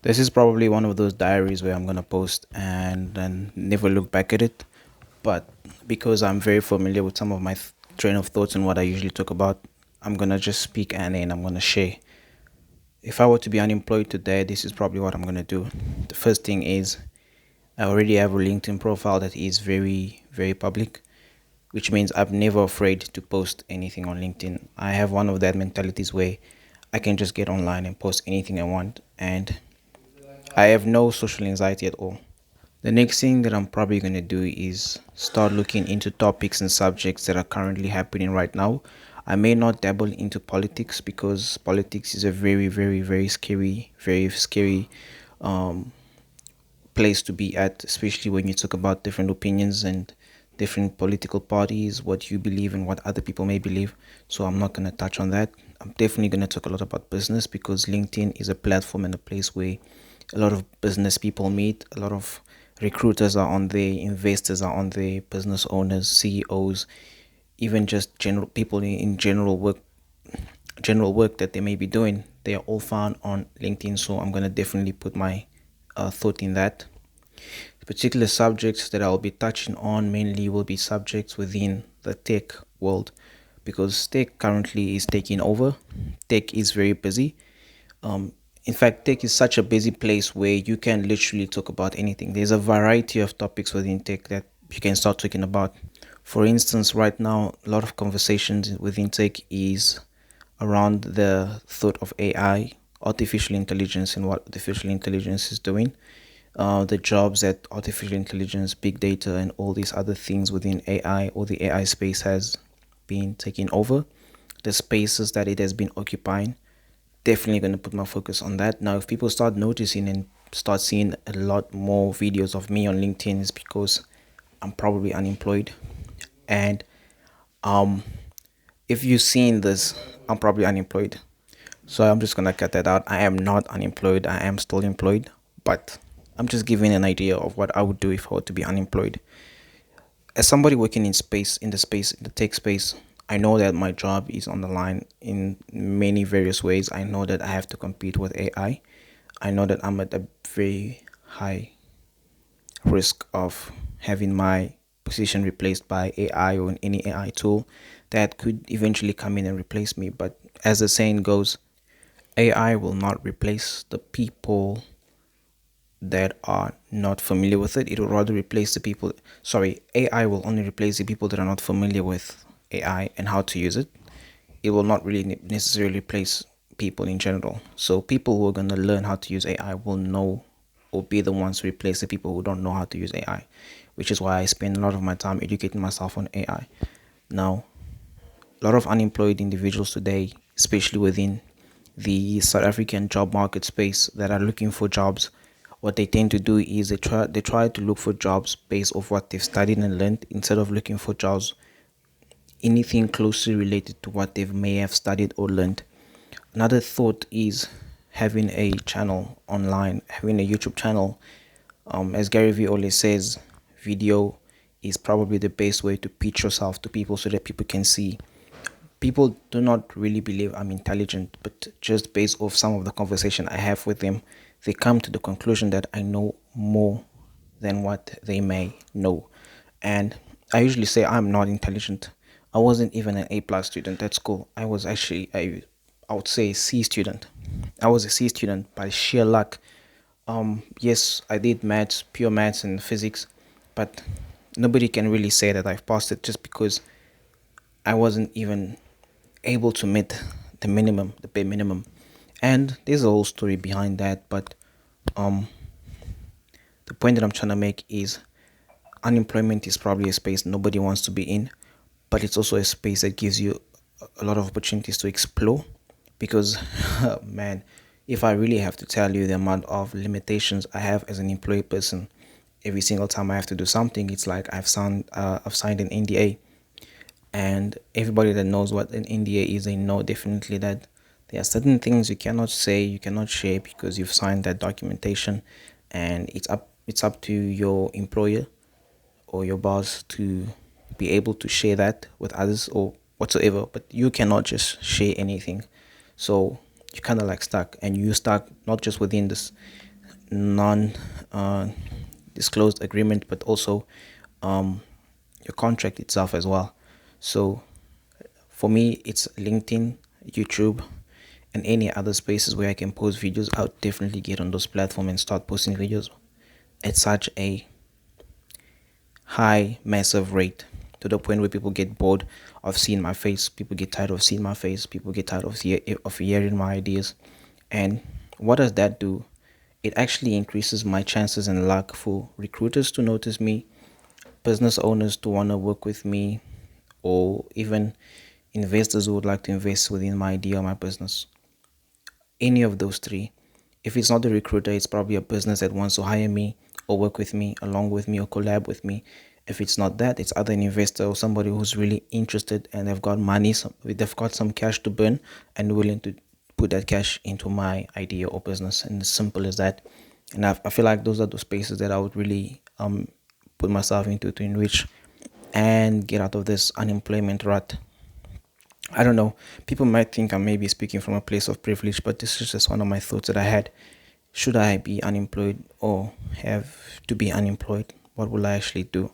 This is probably one of those diaries where I'm gonna post and then never look back at it. But because I'm very familiar with some of my train of thoughts and what I usually talk about, I'm gonna just speak and then I'm gonna share. If I were to be unemployed today, this is probably what I'm gonna do. The first thing is I already have a LinkedIn profile that is very, very public, which means I'm never afraid to post anything on LinkedIn. I have one of that mentalities where I can just get online and post anything I want, and I have no social anxiety at all. The next thing that I'm probably going to do is start looking into topics and subjects that are currently happening right now. I may not dabble into politics because politics is a very, very, very scary um, place to be at, especially when you talk about different opinions and different political parties, what you believe and what other people may believe. So I'm not going to touch on that. I'm definitely going to talk a lot about business because LinkedIn is a platform and a place where a lot of business people meet, a lot of recruiters are on there, investors are on there, business owners, CEOs, even just general people in general work that they may be doing. They are all found on LinkedIn. So I'm going to definitely put my thought in that. The particular subjects that I'll be touching on mainly will be subjects within the tech world because tech currently is taking over. Tech is very busy. In fact, tech is such a busy place where you can literally talk about anything. There's a variety of topics within tech that you can start talking about. For instance, right now, a lot of conversations within tech is around the thought of AI, artificial intelligence, and what artificial intelligence is doing, the jobs that artificial intelligence, big data, and all these other things within AI or the AI space has been taking over, the spaces that it has been occupying. Definitely going to put my focus on that. Now, if people start noticing and start seeing a lot more videos of me on LinkedIn, is because I'm probably unemployed. And um, if you've seen this, I'm probably unemployed. So I'm just gonna cut that out. I am not unemployed. I am still employed, but I'm just giving an idea of what I would do if I were to be unemployed. As somebody working in the tech space, I know that my job is on the line in many various ways. I know that I have to compete with AI. I know that I'm at a very high risk of having my position replaced by AI or any AI tool that could eventually come in and replace me. But as the saying goes, AI will not replace the people that are not familiar with it. It will rather replace the people. Sorry, AI will only replace the people that are not familiar with AI and how to use it. It will not really necessarily replace people in general. So people who are going to learn how to use AI will know or be the ones to replace the people who don't know how to use AI, which is why I spend a lot of my time educating myself on AI. Now, a lot of unemployed individuals today, especially within the South African job market space that are looking for jobs, what they tend to do is they try to look for jobs based off what they've studied and learned instead of looking for jobs anything closely related to what they may have studied or learned. Another thought is having a channel online, having a YouTube channel. As Gary Vee always says, video is probably the best way to pitch yourself to people so that people can see. People do not really believe I'm intelligent, but just based off some of the conversation I have with them, they come to the conclusion that I know more than what they may know. And I usually say I'm not intelligent. I wasn't even an A plus student at school. I was actually I would say a C student. I was a C student by sheer luck. Yes, I did maths, pure maths and physics, but nobody can really say that I've passed it just because I wasn't even able to meet the minimum, the bare minimum. And there's a whole story behind that, but um the point that I'm trying to make is unemployment is probably a space nobody wants to be in, but it's also a space that gives you a lot of opportunities to explore because man, if I really have to tell you the amount of limitations I have as an employed person, every single time I have to do something, it's like I've signed an NDA, and everybody that knows what an NDA is, they know definitely that there are certain things you cannot say, you cannot share because you've signed that documentation, and it's up to your employer or your boss to be able to share that with others or whatsoever, but you cannot just share anything. So you're kind of like stuck, and you stuck not just within non uh, disclosed agreement, but also um, your contract itself as well. So for me, it's LinkedIn, YouTube, and any other spaces where I can post videos. I'll definitely get on those platforms and start posting videos at such a high, massive rate, to the point where people get bored of seeing my face. People get tired of seeing my face. People get tired of hearing my ideas. And what does that do? It actually increases my chances and luck for recruiters to notice me, business owners to want to work with me, or even investors who would like to invest within my idea or my business. Any of those three. If it's not a recruiter, it's probably a business that wants to hire me or work with me, along with me, or collab with me. If it's not that, it's either an investor or somebody who's really interested and they've got money, they've got some cash to burn and willing to put that cash into my idea or business. And as simple as that. And I feel like those are the spaces that I would really put myself into to enrich and get out of this unemployment rut. I don't know. People might think I'm maybe speaking from a place of privilege, but this is just one of my thoughts that I had. Should I be unemployed or have to be unemployed? What will I actually do?